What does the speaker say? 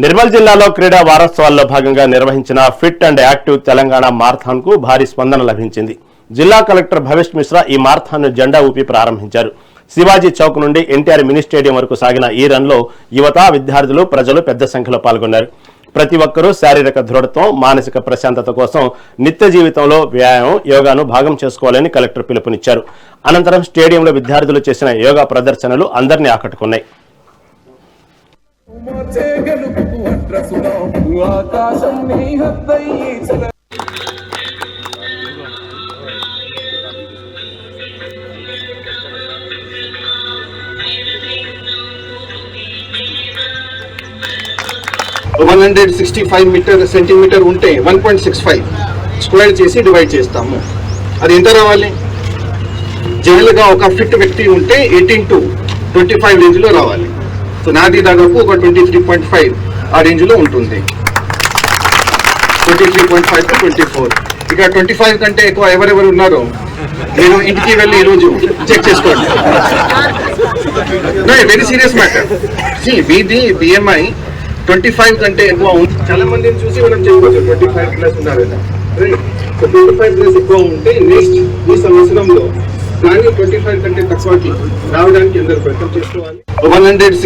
నిర్మల్ జిల్లాలో క్రీడా వారోత్సవాల్లో భాగంగా నిర్వహించిన fit and active Telangana marathon కు భారీ స్పందన లభించింది. జిల్లా కలెక్టర్ భవేష్ మిశ్రా ఈ మారథాన్ ను జెండా ఊపి ప్రారంభించారు. శివాజీ చౌక్ నుండి ఎన్టీఆర్ మినీ స్టేడియం వరకు సాగిన ఈ రన్ లో యువత, విద్యార్థులు, ప్రజలు పెద్ద సంఖ్యలో పాల్గొన్నారు. ప్రతి ఒక్కరూ శారీరక దృఢత్వం, మానసిక ప్రశాంతత కోసం నిత్య జీవితంలో వ్యాయామం, యోగాను భాగం చేసుకోవాలని కలెక్టర్ పిలుపునిచ్చారు. అనంతరం స్టేడియంలో విద్యార్థులు చేసిన యోగా ప్రదర్శనలు అందరినీ ఆకట్టుకున్నాయి. సెంటీమీటర్ ఉంటే 1.65 స్క్వేర్ చేసి డివైడ్ చేస్తాము. అది ఎంత రావాలి? జనరల్ గా ఒక ఫిట్ వ్యక్తి ఉంటే 18 to 25 రేంజ్ లో రావాలి. సో నాది దాదాపు ఒక 23.5 ఆ రేంజ్ లో ఉంటుంది. 23.5 to 24. ఇక 25 కంటే ఎక్కువ ఎవరెవరు ఉన్నారో నేను ఇంటికి వెళ్ళి ఈరోజు చెక్ చేసుకోండి. Very serious matter. మీది BMI 25 కంటే ఎక్కువ ఉంది. చాలా మందిని చూసి మనం చెప్పవచ్చు 25+ ఉన్నారు కదా. 25+ ఎక్కువ ఉంటే నెక్స్ట్ ఈ సంవత్సరంలో కానీ 25 కంటే తక్కువకి రావడానికి అందరూ ప్రయత్నం చేసుకోవాలి.